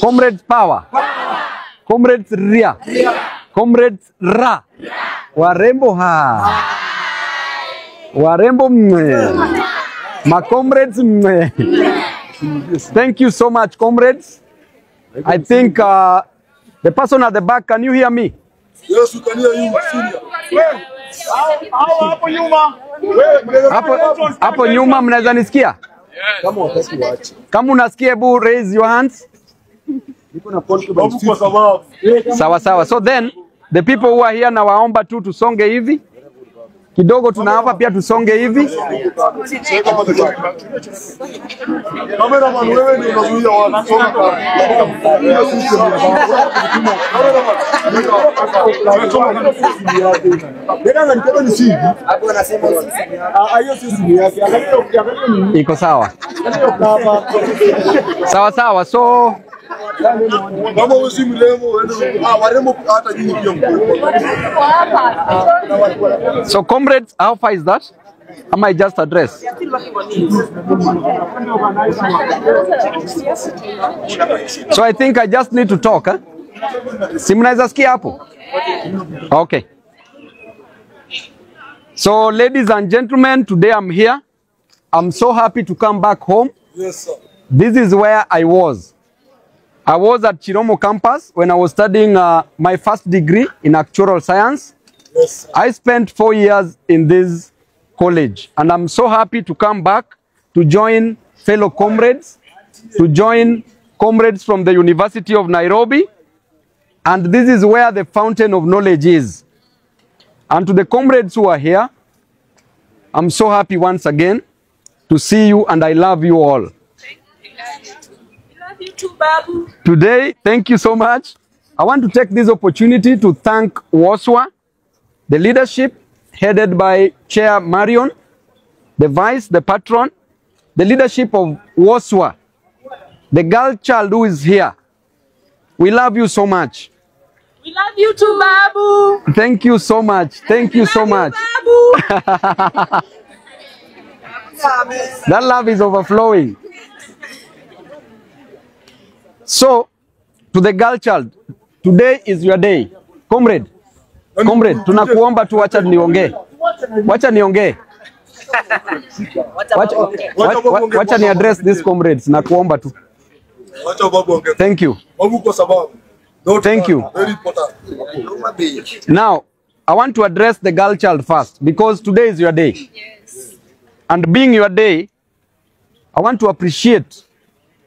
Comrades power. Comrades ria. Comrades ra. Warembo ha. Warembo mwe. My comrades mwe. Thank you so much, comrades. I think the person at the back, can you hear me? Yes, we can hear you, senior. Hapo nyuma mnaweza nisikia? Kama unasikia, hebu raise your hands. Sawa sawa. So then the people who are here na waomba tu tusonge hivi. Kidogo tunahapa pia tusonge hivi. Iko sawa. Sawa sawa. So comrades, how far is that? I might just address. So I think I just need to talk. Si mnaweza sikia hapo? Okay. So ladies and gentlemen, today I'm here. I'm so happy to come back home. Yes, sir. This is where I was. I was at Chiromo campus when I was studying my first degree in actuarial science. Yes, sir. I spent 4 years in this college, and I'm so happy to come back to join fellow comrades, to join comrades from the University of Nairobi, and this is where the fountain of knowledge is. And to the comrades who are here, I'm so happy once again to see you, and I love you all. You too, Babu. Today, thank you so much. I want to take this opportunity to thank WOSWA, the leadership headed by Chair Marion, the Vice, the Patron, the leadership of WOSWA, the girl child who is here. We love you so much. We love you too, Babu. Thank you so much. Thank you so much. Babu. That love is overflowing. So, to the girl child, today is your day. Comrade, tunakuomba tu wacha niongee. Wacha niongee. Wacha ni address these comrades, nakuomba tu. Thank you. Thank you. Very important. Now, I want to address the girl child first, because today is your day. Yes. And being your day, I want to appreciate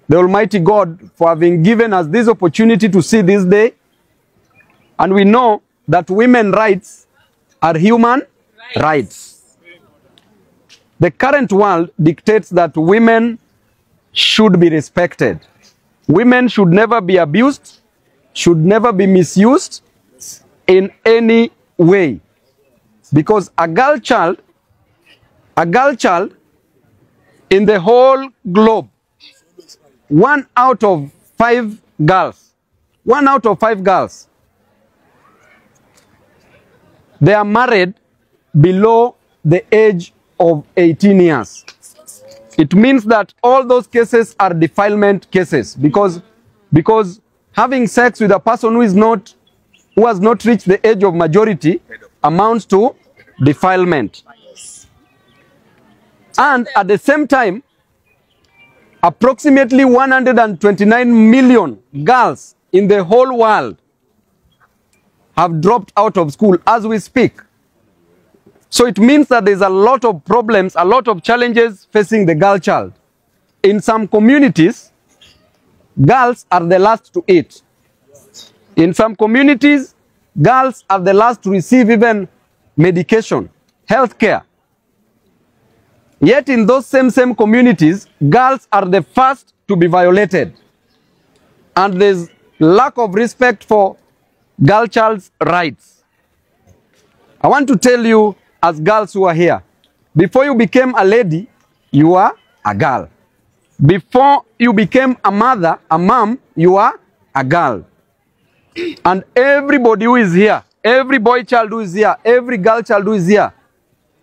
the Almighty God for having given us this opportunity to see this day. And we know that women's rights are human rights. The current world dictates that women should be respected. Women should never be abused, should never be misused in any way. Because a girl child in the whole globe, 1 out of 5 girls, they are married below the age of 18 years. It means that all those cases are defilement cases, because having sex with a person who has not reached the age of majority amounts to defilement. And at the same time, approximately 129 million girls in the whole world have dropped out of school as we speak. So it means that there's a lot of problems, a lot of challenges facing the girl child. In some communities, girls are the last to eat. In some communities, girls are the last to receive even medication, health care. Yet in those same communities, girls are the first to be violated. And there's lack of respect for girl child's rights. I want to tell you, as girls who are here, before you became a lady, you are a girl. Before you became a mother, a mom, you are a girl. And everybody who is here, every boy child who is here, every girl child who is here,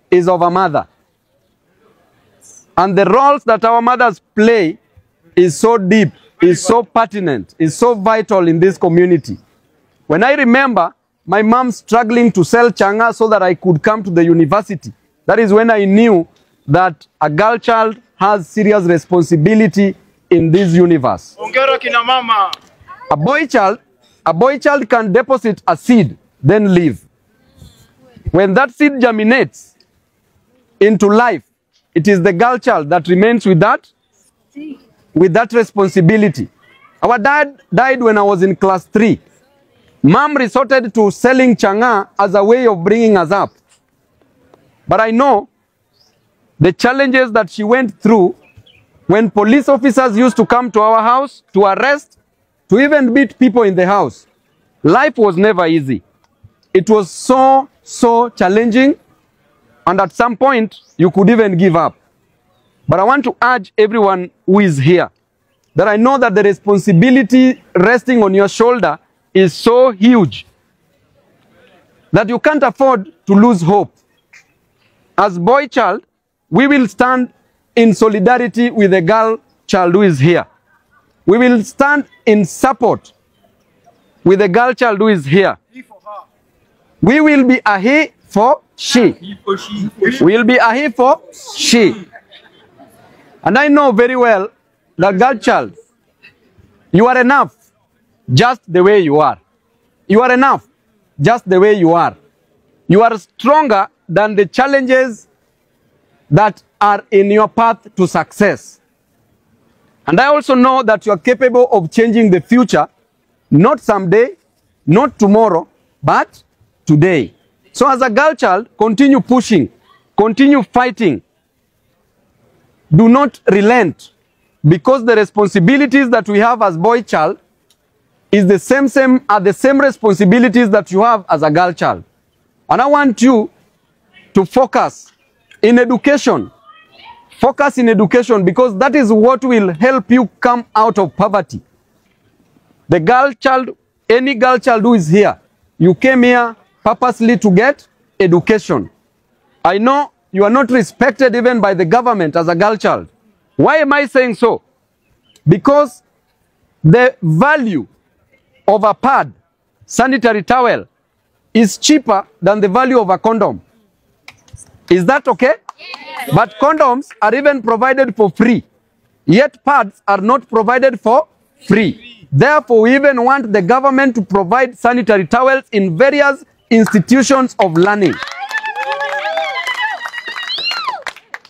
is of a mother. And the roles that our mothers play is so deep is so pertinent, is so vital in this community. When I remember my mom struggling to sell changa so that I could come to the university, that is when I knew that a girl child has serious responsibility in this universe. A boy child can deposit a seed, then leave. When that seed germinates into life, it is the girl child that remains with that responsibility. Our dad died when I was in class 3. Mom resorted to selling changa as a way of bringing us up. But I know the challenges that she went through when police officers used to come to our house to arrest, to even beat people in the house. Life was never easy. It was so challenging, and at some point, you could even give up. But I want to urge everyone who is here that I know that the responsibility resting on your shoulder is so huge that you can't afford to lose hope. As boy child, we will stand in solidarity with the girl child who is here. We will stand in support with the girl child who is here. We will be a he for she. We will be a he for she. And I know very well that girl child, you are enough just the way you are. You are enough just the way you are. You are stronger than the challenges that are in your path to success. And I also know that you are capable of changing the future, not someday, not tomorrow, but today. So as a girl child, continue pushing, continue fighting. Do not relent, because the responsibilities that we have as boy child is the same responsibilities that you have as a girl child. And I want you to focus in education. Focus in education, because that is what will help you come out of poverty. The girl child, any girl child who is here, you came here purposely to get education. I know you are not respected even by the government as a girl child. Why am I saying so? Because the value of a pad, sanitary towel, is cheaper than the value of a condom. Is that okay? Yes. But condoms are even provided for free. Yet pads are not provided for free. Therefore, we even want the government to provide sanitary towels in various institutions of learning.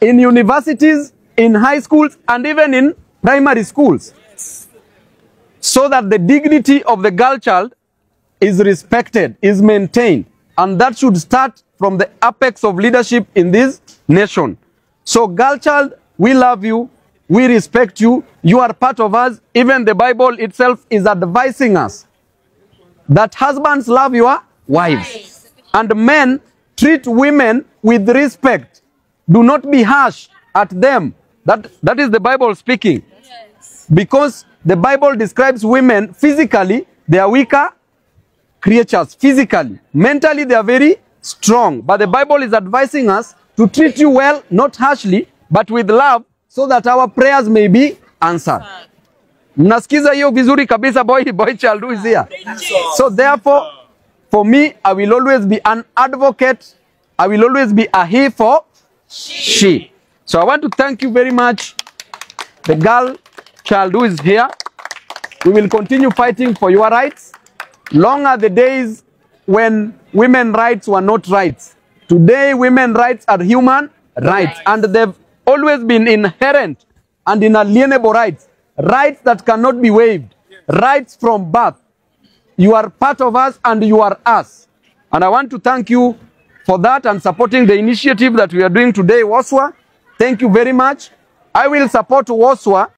In universities, in high schools, and even in primary schools. So that the dignity of the girl child is respected, is maintained. And that should start from the apex of leadership in this nation. So girl child, we love you, we respect you, you are part of us. Even the Bible itself is advising us that husbands love your wives. And men treat women with respect. Do not be harsh at them. That is the Bible speaking. Because the Bible describes women physically, they are weaker creatures physically. Mentally, they are very strong. But the Bible is advising us to treat you well, not harshly, but with love, so that our prayers may be answered. Mnasikiza hiyo vizuri kabisa, boy child who is here. So therefore, for me, I will always be an advocate. I will always be a he for she. So I want to thank you very much, the girl child who is here. We will continue fighting for your rights. Long are the days when women's rights were not rights. Today, women's rights are human rights. And they've always been inherent and inalienable rights. Rights that cannot be waived. Rights from birth. You are part of us and you are us. And I want to thank you for that and supporting the initiative that we are doing today, WOSWA. Thank you very much. I will support WOSWA